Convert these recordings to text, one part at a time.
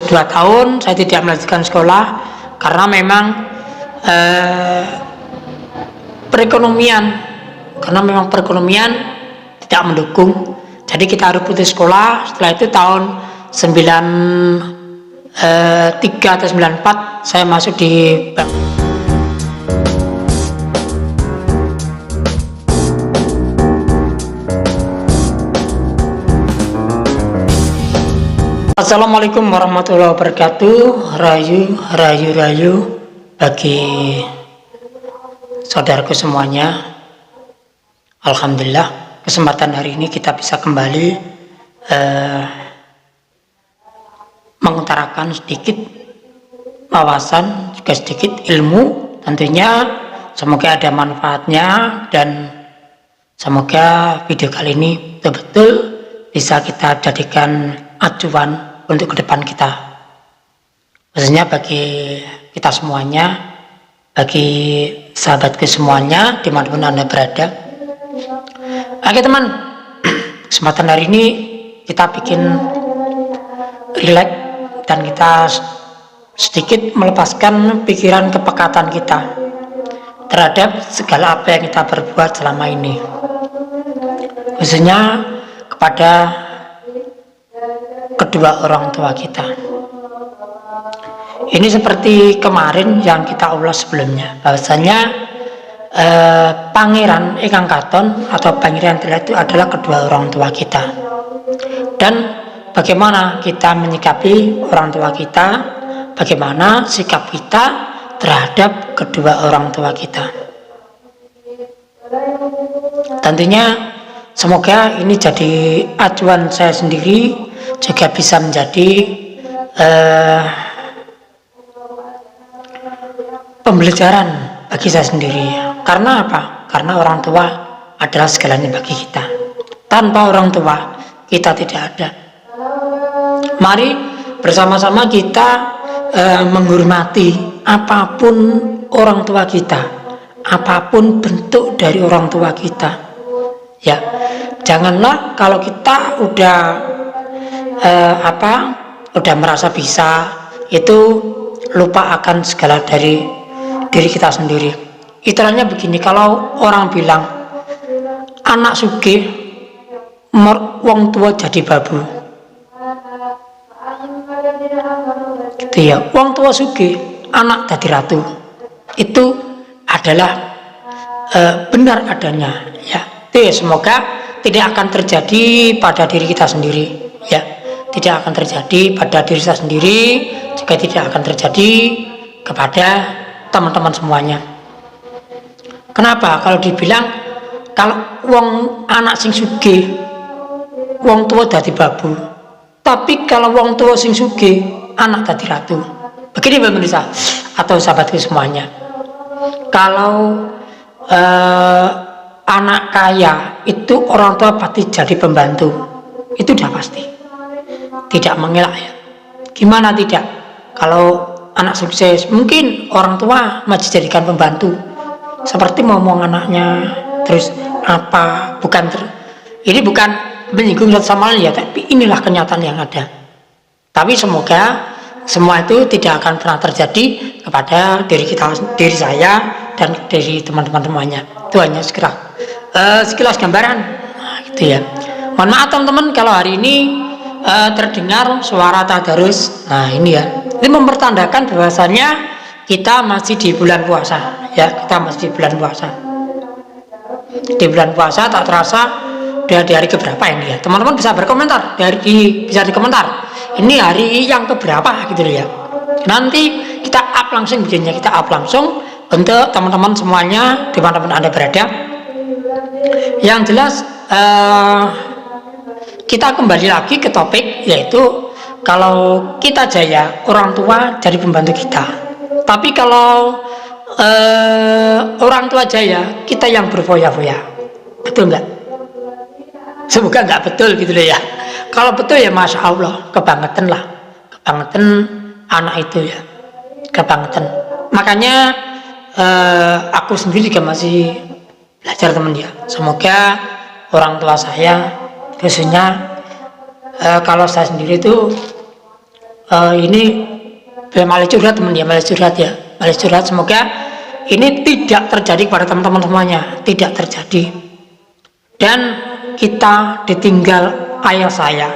2 tahun saya tidak melanjutkan sekolah karena memang perekonomian tidak mendukung. Jadi kita harus putus sekolah. Setelah itu tahun 93 atau 94 saya masuk di bank. Assalamualaikum warahmatullahi wabarakatuh. Rayu bagi saudaraku semuanya. Alhamdulillah kesempatan hari ini kita bisa kembali mengutarakan sedikit wawasan, juga sedikit ilmu. Tentunya semoga ada manfaatnya dan semoga video kali ini betul-betul bisa kita jadikan acuan untuk ke depan kita, khususnya bagi kita semuanya, bagi sahabatku semuanya dimanapun Anda berada. Oke teman, kesempatan hari ini kita bikin relax dan kita sedikit melepaskan pikiran kepekatan kita terhadap segala apa yang kita perbuat selama ini, khususnya kepada kedua orang tua kita. Ini seperti kemarin yang kita ulas sebelumnya, bahwasanya Pangeran Ingkang Katon atau Pangeran Tila itu adalah kedua orang tua kita, dan bagaimana kita menyikapi orang tua kita, bagaimana sikap kita terhadap kedua orang tua kita. Tentunya semoga ini jadi acuan saya sendiri, juga bisa menjadi pembelajaran bagi saya sendiri. Karena apa? Karena orang tua adalah segalanya bagi kita. Tanpa orang tua kita tidak ada. Mari bersama-sama kita menghormati apapun orang tua kita, apapun bentuk dari orang tua kita. Ya, janganlah kalau kita udah merasa bisa, itu lupa akan segala dari diri kita sendiri. Istilahnya begini, kalau orang bilang anak sugih wong tua jadi babu, gitu ya. Wong tua sugih anak jadi ratu, itu adalah benar adanya, ya. Semoga tidak akan terjadi pada diri kita sendiri, ya. Tidak akan terjadi pada diri saya sendiri, juga tidak akan terjadi kepada teman-teman semuanya. Kenapa? Kalau dibilang kalau wong anak sing sugih, wong tua dadi babu, tapi kalau wong tua sing sugih, anak dadi ratu. Begini pemirsa atau sahabatku semuanya, kalau anak kaya itu orang tua pasti jadi pembantu, itu udah pasti, tidak mengelak ya. Gimana tidak? Kalau anak sukses, mungkin orang tua masih jadikan pembantu, seperti ngomong anaknya, terus apa? Ini bukan menyinggung satu sama lain ya, tapi inilah kenyataan yang ada. Tapi semoga semua itu tidak akan pernah terjadi kepada diri saya dan dari teman-teman semuanya. Itu hanya sekilas gambaran, gitu ya. Mohon maaf teman-teman kalau hari ini terdengar suara tadarus. Nah ini ya, ini mempertandakan bahwasannya kita masih di bulan puasa, ya. Kita masih di bulan puasa. Di bulan puasa tak terasa udah di hari keberapa ini ya. Teman-teman bisa berkomentar, bisa dikomentar. Ini hari yang keberapa gitu ya. Nanti kita up langsung bikinnya, kita up langsung untuk teman-teman semuanya dimanapun Anda berada. Yang jelas kita kembali lagi ke topik, yaitu kalau kita jaya, orang tua jadi pembantu kita. Tapi kalau orang tua jaya, kita yang berfoya-foya. Betul nggak? Semoga nggak betul gitu loh ya. Kalau betul ya Masya Allah, kebangetan lah. Kebangetan anak itu ya. Kebangetan. Makanya aku sendiri juga masih belajar teman ya. Semoga orang tua saya, khususnya kalau saya sendiri itu ini malah curhat teman ya, malah curhat ya, malah curhat. Semoga ini tidak terjadi kepada teman-teman semuanya, tidak terjadi. Dan kita ditinggal ayah saya.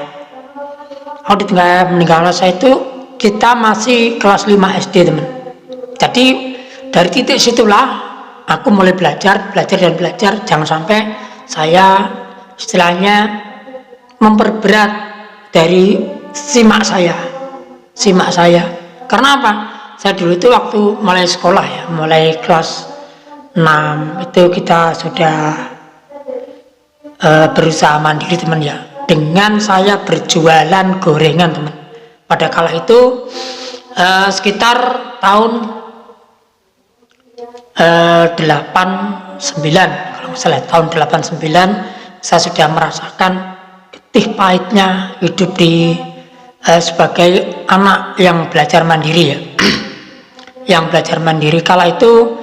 Aku meninggal ayah saya itu kita masih kelas 5 SD teman. Jadi dari titik situlah aku mulai belajar dan belajar. Jangan sampai saya istilahnya memperberat dari simak saya. Karena apa? Saya dulu itu waktu mulai sekolah ya, mulai kelas 6 itu kita sudah berusaha mandiri teman ya. Dengan saya berjualan gorengan teman. Pada kala itu sekitar tahun 89 kalau nggak salah, tahun 89 saya sudah merasakan getih pahitnya hidup di sebagai anak yang belajar mandiri ya. Yang belajar mandiri kala itu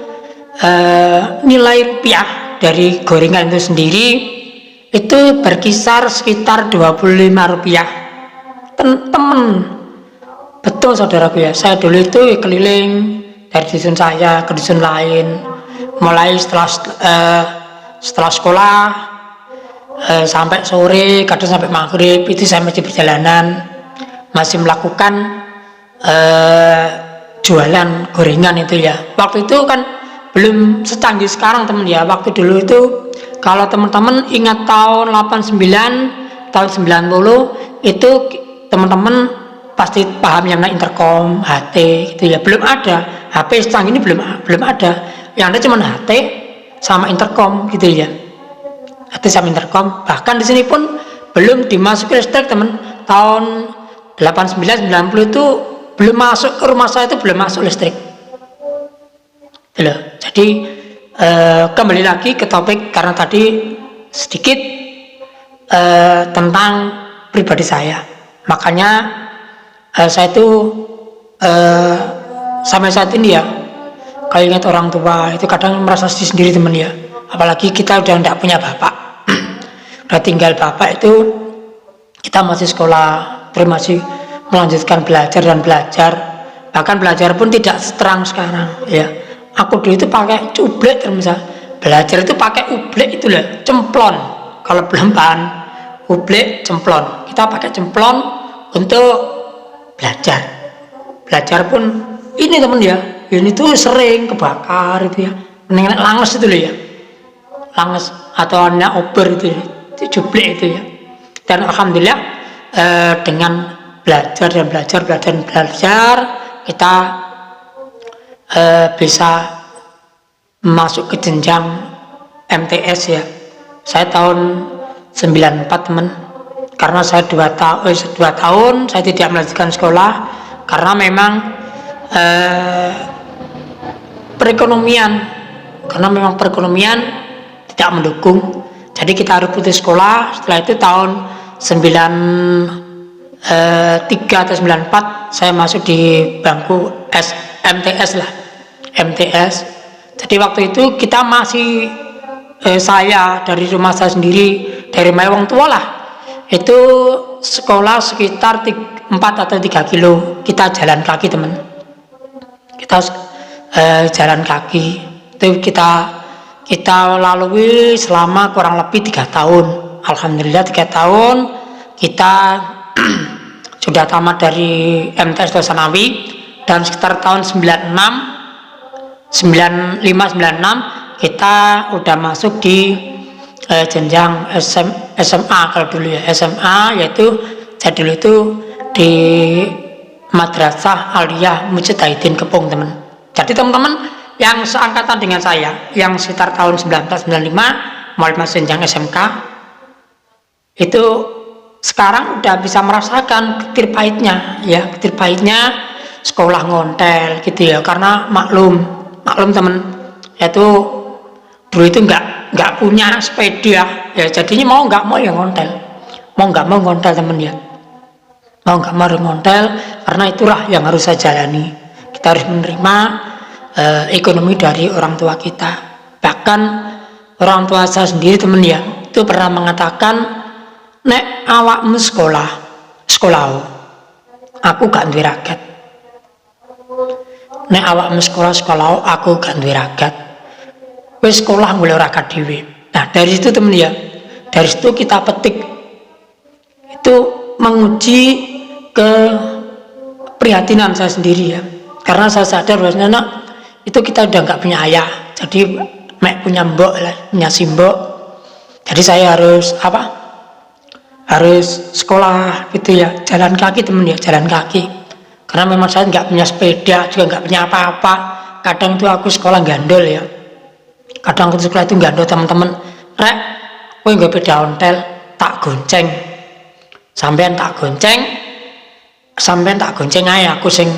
nilai rupiah dari gorengan itu sendiri itu berkisar sekitar 25 rupiah. Temen betul saudaraku ya, saya dulu itu keliling dari dusun saya ke dusun lain, mulai setelah sekolah sampai sore, kadang sampai maghrib itu saya masih perjalanan, masih melakukan jualan gorengan itu ya. Waktu itu kan belum secanggih sekarang teman ya. Waktu dulu itu kalau teman-teman ingat tahun 89, tahun 90 itu teman-teman pasti paham yang namanya intercom, HT gitu ya. Belum ada HP secanggih ini, belum ada. Yang ada cuma HT sama intercom gitu ya. HT sama intercom. Bahkan di sini pun belum dimasuki listrik teman. Tahun 89 90 itu belum masuk ke rumah saya, itu belum masuk listrik. Jadi kembali lagi ke topik karena tadi sedikit tentang pribadi saya. Makanya saya itu sampai saat ini ya, kalau ingat orang tua itu kadang merasa sedih sendiri teman ya. Apalagi kita udah tidak punya bapak, udah tinggal bapak itu, kita masih sekolah, terus masih melanjutkan belajar dan belajar. Bahkan belajar pun tidak seterang sekarang ya. Aku dulu itu pakai cublek terus belajar itu pakai ublek itu lah, cemplon. Kalau belum paham ublek cemplon, kita pakai cemplon untuk belajar pun ini teman ya, ini tuh sering kebakar itu ya, mendingan langes itu loh ya, langes atau anak ober itu jublek itu ya. Dan alhamdulillah dengan belajar kita bisa masuk ke jenjang MTS ya. Saya tahun 94 teman, karena saya 2 tahun saya tidak melanjutkan sekolah karena memang perekonomian tidak mendukung. Jadi kita harus putus sekolah. Setelah itu tahun 93 atau 94 saya masuk di bangku MTS. Jadi waktu itu kita masih saya dari rumah saya sendiri, dari rumah orang tua lah, itu sekolah sekitar 4 atau 3 kilo, kita jalan kaki teman. Kita jalan kaki itu kita lalui selama kurang lebih 3 tahun. Alhamdulillah 3 tahun kita sudah tamat dari MTS Sanawi, dan sekitar tahun 95 96 kita udah masuk di jenjang SMA. Kalau dulu ya SMA, yaitu saya dulu itu di Madrasah Aliyah Mujtahidin Kepung teman. Jadi teman-teman yang seangkatan dengan saya, yang sekitar tahun 1995 mulai masuk jenjang SMK, itu sekarang udah bisa merasakan getir pahitnya ya, getir pahitnya sekolah ngontel gitu ya. Karena maklum teman, yaitu dulu itu nggak punya sepeda ya, jadinya mau nggak mau ya ngontel, teman ya, mau nggak mau ngontel, karena itulah yang harus saya jalani. Kita harus menerima ekonomi dari orang tua kita. Bahkan orang tua saya sendiri teman ya, itu pernah mengatakan, nek awakmu sekolah aku gak duwe ragat. Nek awakmu sekolah aku gak duwe ragat. Wis sekolah mulai ragat dhewe. Nah, dari situ temen ya. Dari situ kita petik itu menguji keprihatinan saya sendiri ya. Karena saya sadar bahwasanya itu kita udah nggak punya ayah. Jadi mek punya mbok lah, punya simbok. Jadi saya harus harus sekolah gitu ya, jalan kaki temen ya, jalan kaki. Karena memang saya nggak punya sepeda, juga nggak punya apa-apa. Kadang tuh aku sekolah gandol ya. Kadang aku sekolah itu gandol teman-teman. Rek, kowe nggak beda ontel, tak gonceng. Sampean tak gonceng ae aku sing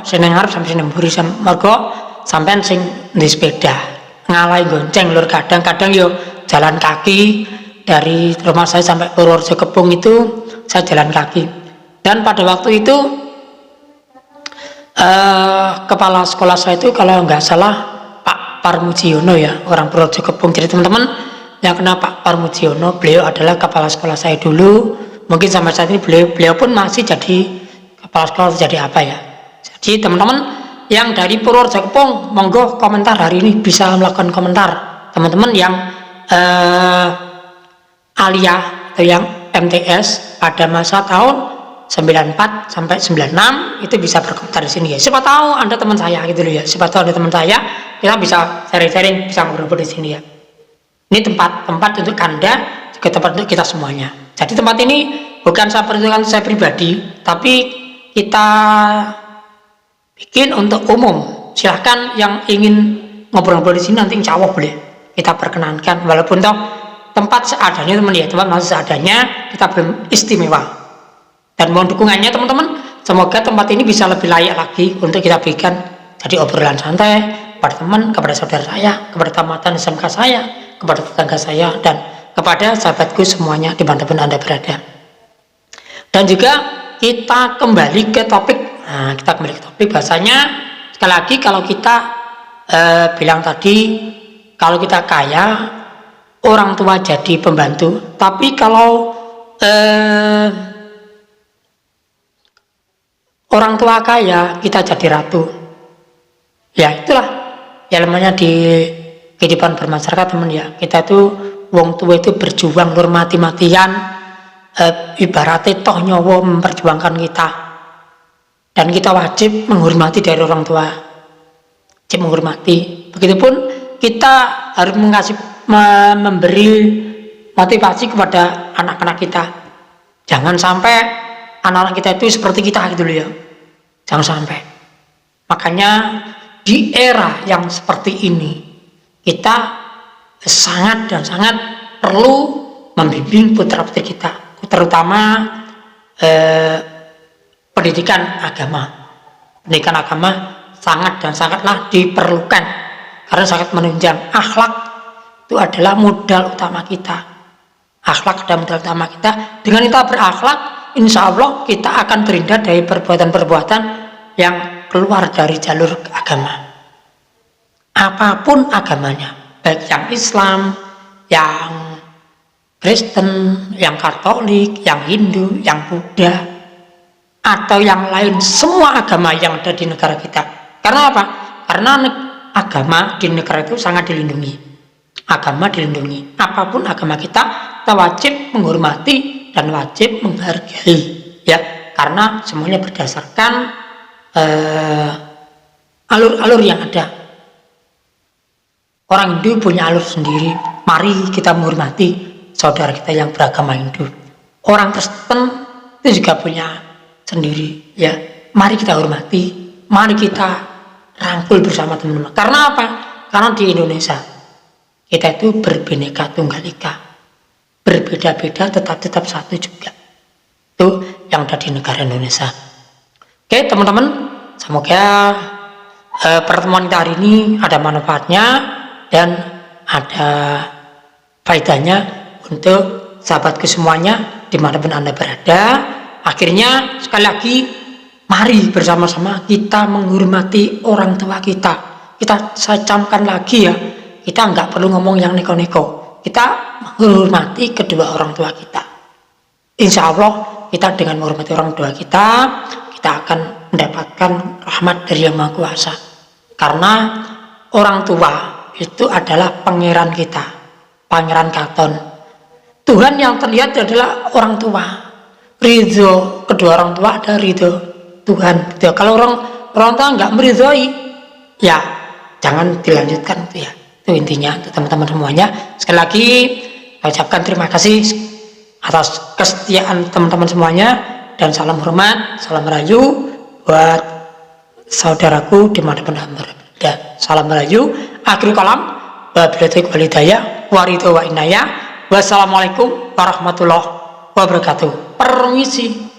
sing nang ngarep sampe sing mburi mergo sampean sing di sepeda. Ngalai gonceng lur, kadang-kadang yo jalan kaki dari rumah saya sampai Purworejo Kepung itu saya jalan kaki. Dan pada waktu itu kepala sekolah saya itu kalau nggak salah Pak Parmujiono ya, orang Purworejo Kepung. Jadi teman-teman yang kenal Pak Parmujiono, beliau adalah kepala sekolah saya dulu. Mungkin sampai saat ini beliau pun masih jadi kepala sekolah, jadi apa ya. Jadi teman-teman yang dari Purworejo Kepung, monggo komentar hari ini, bisa melakukan komentar. Teman-teman yang alia atau yang MTS pada masa tahun 94 sampai 96 itu bisa berkomentar di sini ya. Siapa tahu Anda teman saya gitu loh ya. Siapa tahu Anda teman saya, kita bisa sharing-sharing, bisa ngobrol di sini ya. Ini tempat untuk Anda, juga tempat untuk kita semuanya. Jadi tempat ini bukan saya peruntukkan saya pribadi, tapi kita bikin untuk umum. Silahkan yang ingin ngobrol-ngobrol di sini nanti insya Allah boleh kita perkenankan. Walaupun toh tempat seadanya teman ya, tempat masih seadanya, kita belum istimewa. Dan mohon dukungannya teman-teman, semoga tempat ini bisa lebih layak lagi untuk kita berikan jadi obrolan santai kepada teman, kepada saudara saya, kepada tamatan SMK saya, kepada tetangga saya, dan kepada sahabatku semuanya dimanapun Anda berada. Dan juga kita kembali ke topik. Nah, kita kembali ke topik bahasanya sekali lagi kalau kita bilang tadi kalau kita kaya orang tua jadi pembantu, tapi kalau orang tua kaya kita jadi ratu. Ya itulah ya namanya di kehidupan bermasyarakat teman ya. Kita tuh wong tua itu berjuang lur mati-matian, ibaratnya toh nyawa memperjuangkan kita. Dan kita wajib menghormati dari orang tua. Wajib menghormati. Begitupun kita harus memberi motivasi kepada anak-anak kita. Jangan sampai anak-anak kita itu seperti kita gitu loh ya. Jangan sampai. Makanya di era yang seperti ini kita sangat dan sangat perlu membimbing putra-putri kita, terutama pendidikan agama. Pendidikan agama sangat dan sangatlah diperlukan karena sangat menunjang. Akhlak itu adalah modal utama kita. Akhlak adalah modal utama kita. Dengan kita berakhlak, insya Allah kita akan terhindar dari perbuatan-perbuatan yang keluar dari jalur agama. Apapun agamanya, baik yang Islam, yang Kristen, yang Katolik, yang Hindu, yang Buddha, atau yang lain, semua agama yang ada di negara kita. Karena apa? Karena agama di negara itu sangat dilindungi. Agama dilindungi. Apapun agama kita wajib menghormati dan wajib menghargai, ya, karena semuanya berdasarkan alur-alur yang ada. Orang Hindu punya alur sendiri. Mari kita menghormati saudara kita yang beragama Hindu. Orang Kristen itu juga punya sendiri, ya. Mari kita hormati, mari kita rangkul bersama teman-teman. Karena apa? Karena di Indonesia kita itu berbineka tunggal ika. Berbeda-beda tetap satu juga. Itu yang ada di negara Indonesia. Oke teman-teman, semoga pertemuan kita hari ini ada manfaatnya dan ada faedahnya untuk sahabatku semuanya dimanapun Anda berada. Akhirnya sekali lagi mari bersama-sama kita menghormati orang tua kita. Saya camkan lagi ya, kita nggak perlu ngomong yang neko-neko. Kita menghormati kedua orang tua kita. Insya Allah kita dengan menghormati orang tua kita akan mendapatkan rahmat dari Yang Maha Kuasa. Karena orang tua itu adalah pangeran kita, pangeran Katon. Tuhan yang terlihat adalah orang tua. Ridho kedua orang tua ada ridho Tuhan. Kalau orang tua nggak meridhoi, ya jangan dilanjutkan itu ya. Itu intinya untuk teman-teman semuanya. Sekali lagi saya ucapkan terima kasih atas kesetiaan teman-teman semuanya, dan salam hormat, salam rayu buat saudaraku dimanapun anda berada. Salam rayu. Akhirul kalam. Wabillahi taufiq wal hidayah. Waridho wa inayah. Wassalamualaikum warahmatullahi wabarakatuh. Permisi.